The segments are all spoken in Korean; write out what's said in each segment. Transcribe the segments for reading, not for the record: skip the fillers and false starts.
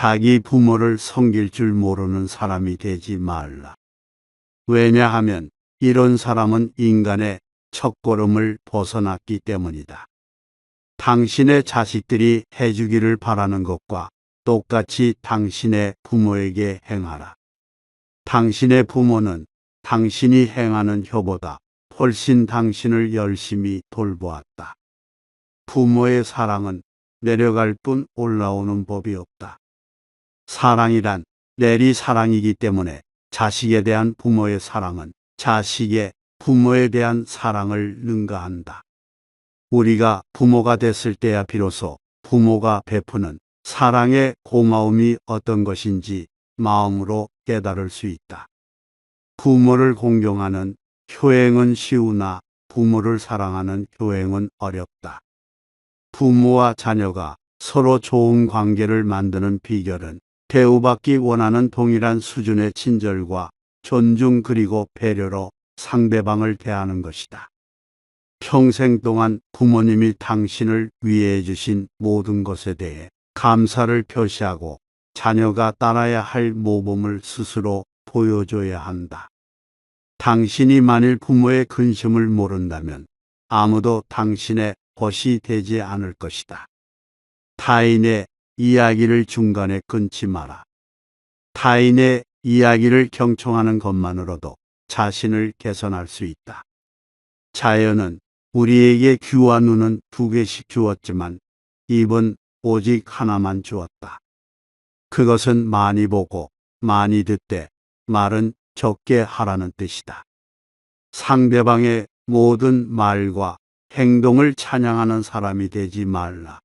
자기 부모를 섬길 줄 모르는 사람이 되지 말라. 왜냐하면 이런 사람은 인간의 첫걸음을 벗어났기 때문이다. 당신의 자식들이 해주기를 바라는 것과 똑같이 당신의 부모에게 행하라. 당신의 부모는 당신이 행하는 효보다 훨씬 당신을 열심히 돌보았다. 부모의 사랑은 내려갈 뿐 올라오는 법이 없다. 사랑이란 내리 사랑이기 때문에 자식에 대한 부모의 사랑은 자식의 부모에 대한 사랑을 능가한다. 우리가 부모가 됐을 때야 비로소 부모가 베푸는 사랑의 고마움이 어떤 것인지 마음으로 깨달을 수 있다. 부모를 공경하는 효행은 쉬우나 부모를 사랑하는 효행은 어렵다. 부모와 자녀가 서로 좋은 관계를 만드는 비결은 대우받기 원하는 동일한 수준의 친절과 존중 그리고 배려로 상대방을 대하는 것이다. 평생 동안 부모님이 당신을 위해 주신 모든 것에 대해 감사를 표시하고 자녀가 따라야 할 모범을 스스로 보여줘야 한다. 당신이 만일 부모의 근심을 모른다면 아무도 당신의 벗이 되지 않을 것이다. 타인의 이야기를 중간에 끊지 마라. 타인의 이야기를 경청하는 것만으로도 자신을 개선할 수 있다. 자연은 우리에게 귀와 눈은 2개씩 주었지만 입은 오직 하나만 주었다. 그것은 많이 보고 많이 듣되 말은 적게 하라는 뜻이다. 상대방의 모든 말과 행동을 찬양하는 사람이 되지 말라.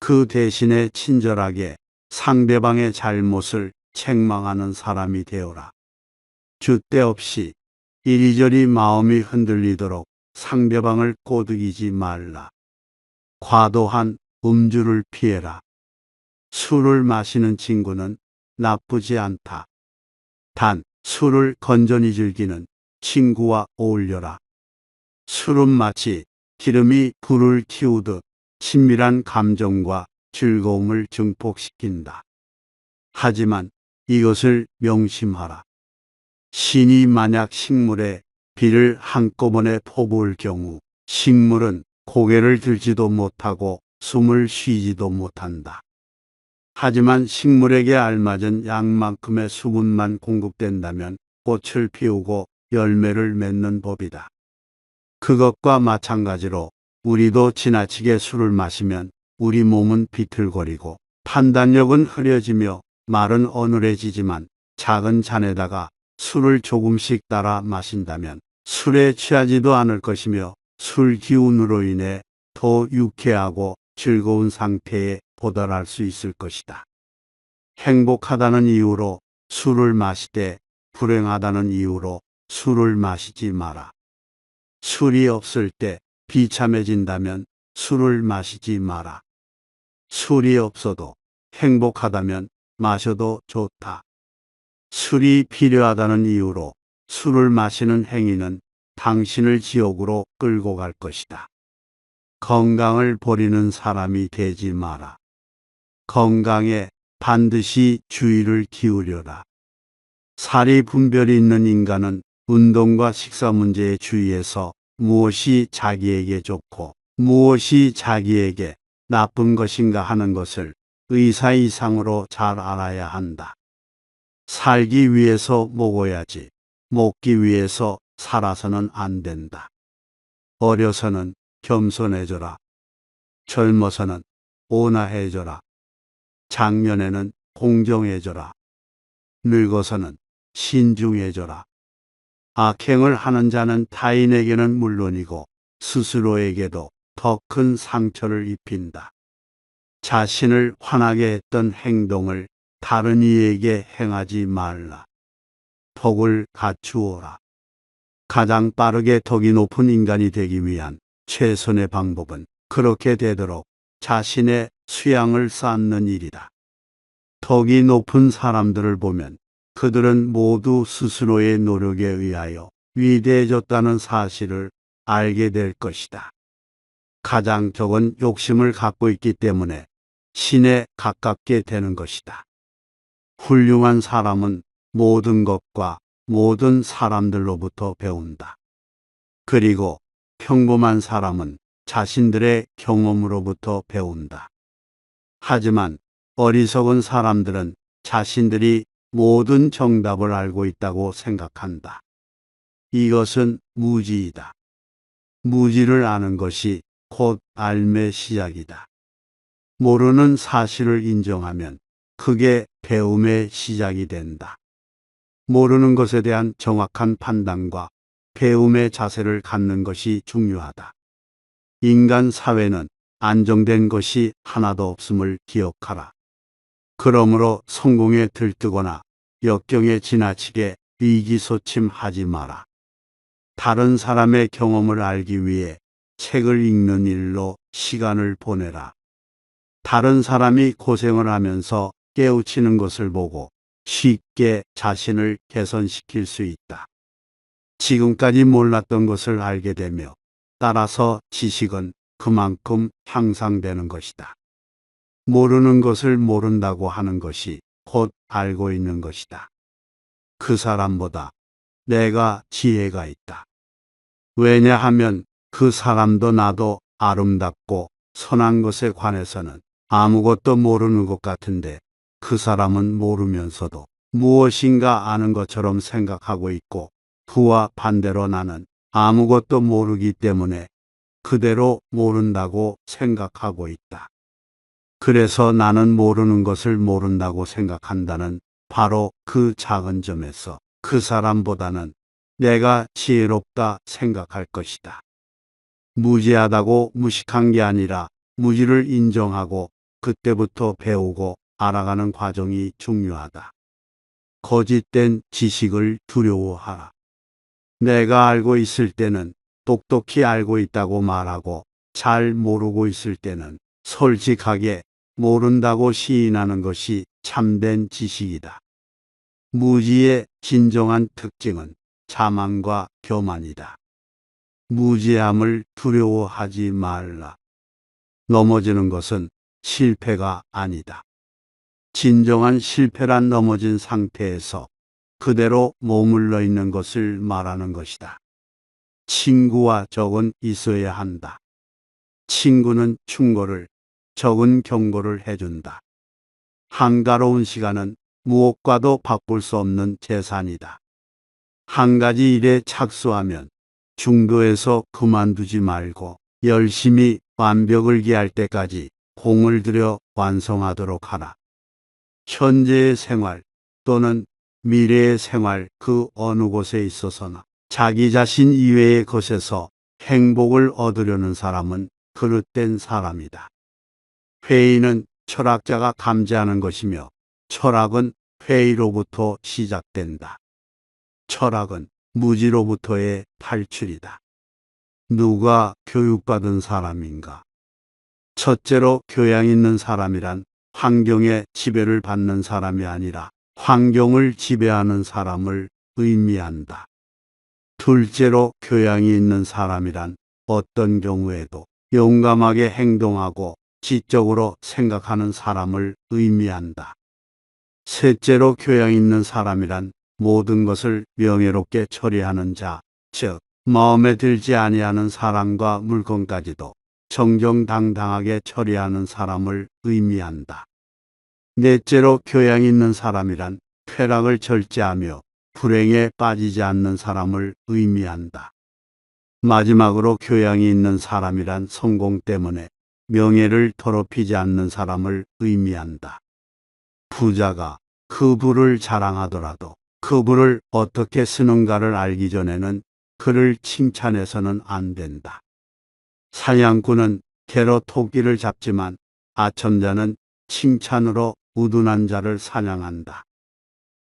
그 대신에 친절하게 상대방의 잘못을 책망하는 사람이 되어라. 줏대 없이 이리저리 마음이 흔들리도록 상대방을 꼬드기지 말라. 과도한 음주를 피해라. 술을 마시는 친구는 나쁘지 않다. 단 술을 건전히 즐기는 친구와 어울려라. 술은 마치 기름이 불을 틔우듯 친밀한 감정과 즐거움을 증폭시킨다. 하지만 이것을 명심하라. 신이 만약 식물에 비를 한꺼번에 퍼부을 경우 식물은 고개를 들지도 못하고 숨을 쉬지도 못한다. 하지만 식물에게 알맞은 양만큼의 수분만 공급된다면 꽃을 피우고 열매를 맺는 법이다. 그것과 마찬가지로 우리도 지나치게 술을 마시면 우리 몸은 비틀거리고 판단력은 흐려지며 말은 어눌해지지만 작은 잔에다가 술을 조금씩 따라 마신다면 술에 취하지도 않을 것이며 술 기운으로 인해 더 유쾌하고 즐거운 상태에 도달할 수 있을 것이다. 행복하다는 이유로 술을 마시되 불행하다는 이유로 술을 마시지 마라. 술이 없을 때 비참해진다면 술을 마시지 마라. 술이 없어도 행복하다면 마셔도 좋다. 술이 필요하다는 이유로 술을 마시는 행위는 당신을 지옥으로 끌고 갈 것이다. 건강을 버리는 사람이 되지 마라. 건강에 반드시 주의를 기울여라. 사리 분별이 있는 인간은 운동과 식사 문제에 주의해서 무엇이 자기에게 좋고 무엇이 자기에게 나쁜 것인가 하는 것을 의사 이상으로 잘 알아야 한다. 살기 위해서 먹어야지 먹기 위해서 살아서는 안 된다. 어려서는 겸손해져라. 젊어서는 온화해져라. 장년에는 공정해져라. 늙어서는 신중해져라. 악행을 하는 자는 타인에게는 물론이고 스스로에게도 더 큰 상처를 입힌다. 자신을 화나게 했던 행동을 다른 이에게 행하지 말라. 덕을 갖추어라. 가장 빠르게 덕이 높은 인간이 되기 위한 최선의 방법은 그렇게 되도록 자신의 수양을 쌓는 일이다. 덕이 높은 사람들을 보면 그들은 모두 스스로의 노력에 의하여 위대해졌다는 사실을 알게 될 것이다. 가장 적은 욕심을 갖고 있기 때문에 신에 가깝게 되는 것이다. 훌륭한 사람은 모든 것과 모든 사람들로부터 배운다. 그리고 평범한 사람은 자신들의 경험으로부터 배운다. 하지만 어리석은 사람들은 자신들이 모든 정답을 알고 있다고 생각한다. 이것은 무지이다. 무지를 아는 것이 곧 삶의 시작이다. 모르는 사실을 인정하면 그게 배움의 시작이 된다. 모르는 것에 대한 정확한 판단과 배움의 자세를 갖는 것이 중요하다. 인간 사회는 안정된 것이 하나도 없음을 기억하라. 그러므로 성공에 들뜨거나 역경에 지나치게 의기소침하지 마라. 다른 사람의 경험을 알기 위해 책을 읽는 일로 시간을 보내라. 다른 사람이 고생을 하면서 깨우치는 것을 보고 쉽게 자신을 개선시킬 수 있다. 지금까지 몰랐던 것을 알게 되며 따라서 지식은 그만큼 향상되는 것이다. 모르는 것을 모른다고 하는 것이 곧 알고 있는 것이다. 그 사람보다 내가 지혜가 있다. 왜냐하면 그 사람도 나도 아름답고 선한 것에 관해서는 아무것도 모르는 것 같은데 그 사람은 모르면서도 무엇인가 아는 것처럼 생각하고 있고 그와 반대로 나는 아무것도 모르기 때문에 그대로 모른다고 생각하고 있다. 그래서 나는 모르는 것을 모른다고 생각한다는 바로 그 작은 점에서 그 사람보다는 내가 지혜롭다 생각할 것이다. 무지하다고 무식한 게 아니라 무지를 인정하고 그때부터 배우고 알아가는 과정이 중요하다. 거짓된 지식을 두려워하라. 내가 알고 있을 때는 똑똑히 알고 있다고 말하고 잘 모르고 있을 때는 솔직하게 모른다고 시인하는 것이 참된 지식이다. 무지의 진정한 특징은 자만과 교만이다. 무지함을 두려워하지 말라. 넘어지는 것은 실패가 아니다. 진정한 실패란 넘어진 상태에서 그대로 머물러 있는 것을 말하는 것이다. 친구와 적은 있어야 한다. 친구는 충고를, 적은 경고를 해준다. 한가로운 시간은 무엇과도 바꿀 수 없는 재산이다. 한 가지 일에 착수하면 중도에서 그만두지 말고 열심히 완벽을 기할 때까지 공을 들여 완성하도록 하라. 현재의 생활 또는 미래의 생활 그 어느 곳에 있어서나 자기 자신 이외의 것에서 행복을 얻으려는 사람은 그릇된 사람이다. 회의는 철학자가 감지하는 것이며 철학은 회의로부터 시작된다. 철학은 무지로부터의 탈출이다. 누가 교육받은 사람인가? 첫째로 교양 있는 사람이란 환경에 지배를 받는 사람이 아니라 환경을 지배하는 사람을 의미한다. 둘째로 교양이 있는 사람이란 어떤 경우에도 용감하게 행동하고 지적으로 생각하는 사람을 의미한다. 셋째로 교양 있는 사람이란 모든 것을 명예롭게 처리하는 자, 즉 마음에 들지 아니하는 사람과 물건까지도 정정당당하게 처리하는 사람을 의미한다. 넷째로 교양 있는 사람이란 쾌락을 절제하며 불행에 빠지지 않는 사람을 의미한다. 마지막으로 교양이 있는 사람이란 성공 때문에 명예를 더럽히지 않는 사람을 의미한다. 부자가 그 부를 자랑하더라도 그 부를 어떻게 쓰는가를 알기 전에는 그를 칭찬해서는 안 된다. 사냥꾼은 개로 토끼를 잡지만 아첨자는 칭찬으로 우둔한 자를 사냥한다.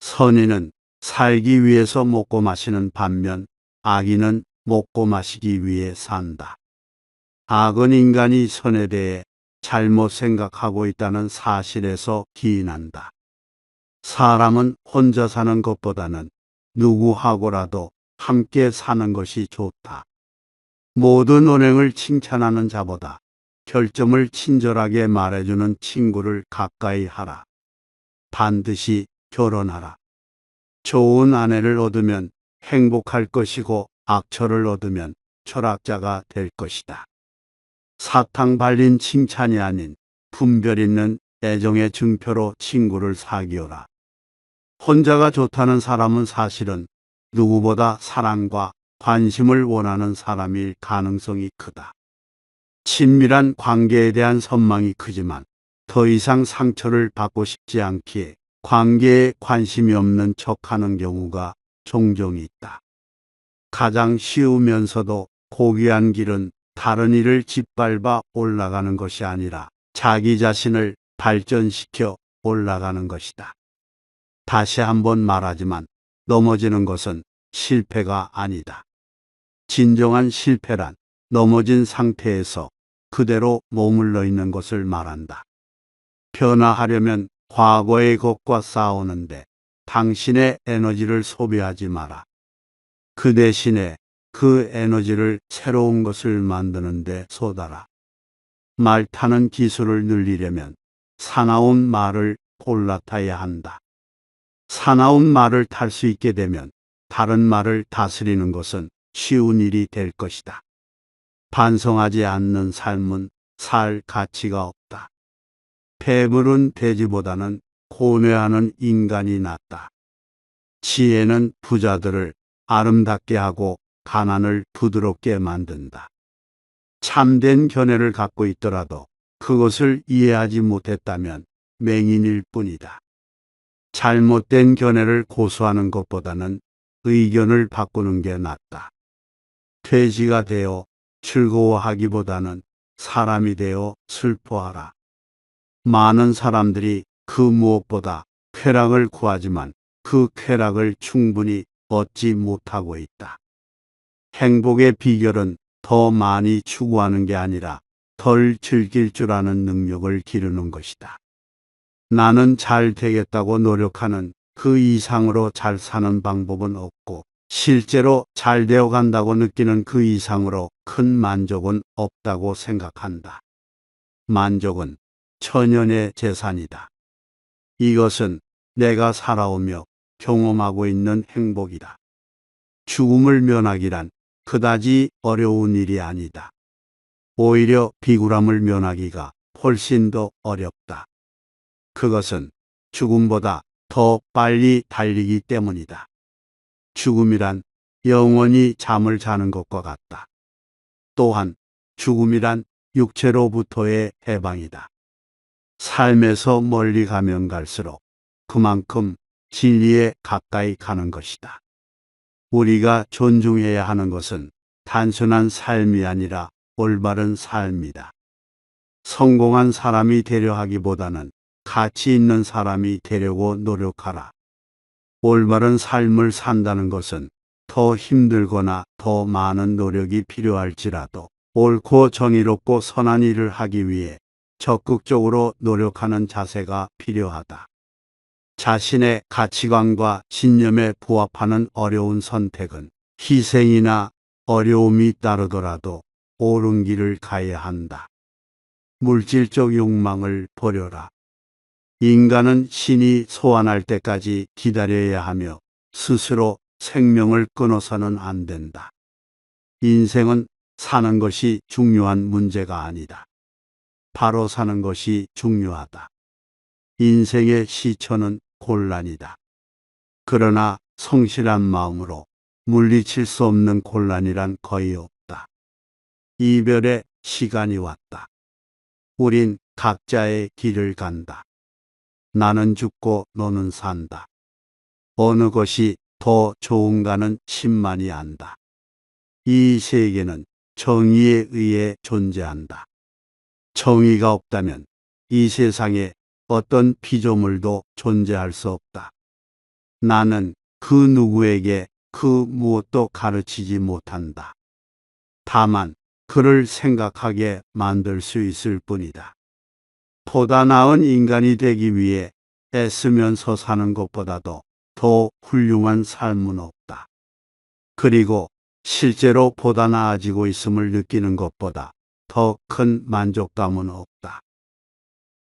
선인은 살기 위해서 먹고 마시는 반면 악인은 먹고 마시기 위해 산다. 악은 인간이 선에 대해 잘못 생각하고 있다는 사실에서 기인한다. 사람은 혼자 사는 것보다는 누구하고라도 함께 사는 것이 좋다. 모든 언행을 칭찬하는 자보다 결점을 친절하게 말해주는 친구를 가까이 하라. 반드시 결혼하라. 좋은 아내를 얻으면 행복할 것이고 악처를 얻으면 철학자가 될 것이다. 사탕 발린 칭찬이 아닌 분별 있는 애정의 증표로 친구를 사귀어라. 혼자가 좋다는 사람은 사실은 누구보다 사랑과 관심을 원하는 사람일 가능성이 크다. 친밀한 관계에 대한 선망이 크지만 더 이상 상처를 받고 싶지 않기에 관계에 관심이 없는 척하는 경우가 종종 있다. 가장 쉬우면서도 고귀한 길은 다른 이를 짓밟아 올라가는 것이 아니라 자기 자신을 발전시켜 올라가는 것이다. 다시 한번 말하지만 넘어지는 것은 실패가 아니다. 진정한 실패란 넘어진 상태에서 그대로 머물러 있는 것을 말한다. 변화하려면 과거의 것과 싸우는데 당신의 에너지를 소비하지 마라. 그 대신에 그 에너지를 새로운 것을 만드는 데 쏟아라. 말 타는 기술을 늘리려면 사나운 말을 골라 타야 한다. 사나운 말을 탈 수 있게 되면 다른 말을 다스리는 것은 쉬운 일이 될 것이다. 반성하지 않는 삶은 살 가치가 없다. 배부른 돼지보다는 고뇌하는 인간이 낫다. 지혜는 부자들을 아름답게 하고 가난을 부드럽게 만든다. 참된 견해를 갖고 있더라도 그것을 이해하지 못했다면 맹인일 뿐이다. 잘못된 견해를 고수하는 것보다는 의견을 바꾸는 게 낫다. 돼지가 되어 즐거워하기보다는 사람이 되어 슬퍼하라. 많은 사람들이 그 무엇보다 쾌락을 구하지만 그 쾌락을 충분히 얻지 못하고 있다. 행복의 비결은 더 많이 추구하는 게 아니라 덜 즐길 줄 아는 능력을 기르는 것이다. 나는 잘 되겠다고 노력하는 그 이상으로 잘 사는 방법은 없고 실제로 잘 되어 간다고 느끼는 그 이상으로 큰 만족은 없다고 생각한다. 만족은 천연의 재산이다. 이것은 내가 살아오며 경험하고 있는 행복이다. 죽음을 면하기란 그다지 어려운 일이 아니다. 오히려 비굴함을 면하기가 훨씬 더 어렵다. 그것은 죽음보다 더 빨리 달리기 때문이다. 죽음이란 영원히 잠을 자는 것과 같다. 또한 죽음이란 육체로부터의 해방이다. 삶에서 멀리 가면 갈수록 그만큼 진리에 가까이 가는 것이다. 우리가 존중해야 하는 것은 단순한 삶이 아니라 올바른 삶이다. 성공한 사람이 되려 하기보다는 가치 있는 사람이 되려고 노력하라. 올바른 삶을 산다는 것은 더 힘들거나 더 많은 노력이 필요할지라도 옳고 정의롭고 선한 일을 하기 위해 적극적으로 노력하는 자세가 필요하다. 자신의 가치관과 신념에 부합하는 어려운 선택은 희생이나 어려움이 따르더라도 옳은 길을 가야 한다. 물질적 욕망을 버려라. 인간은 신이 소환할 때까지 기다려야 하며 스스로 생명을 끊어서는 안 된다. 인생은 사는 것이 중요한 문제가 아니다. 바로 사는 것이 중요하다. 인생의 시초는 곤란이다. 그러나 성실한 마음으로 물리칠 수 없는 곤란이란 거의 없다. 이별의 시간이 왔다. 우린 각자의 길을 간다. 나는 죽고 너는 산다. 어느 것이 더 좋은가는 신만이 안다. 이 세계는 정의에 의해 존재한다. 정의가 없다면 이 세상에 어떤 피조물도 존재할 수 없다. 나는 그 누구에게 그 무엇도 가르치지 못한다. 다만 그를 생각하게 만들 수 있을 뿐이다. 보다 나은 인간이 되기 위해 애쓰면서 사는 것보다도 더 훌륭한 삶은 없다. 그리고 실제로 보다 나아지고 있음을 느끼는 것보다 더 큰 만족감은 없다.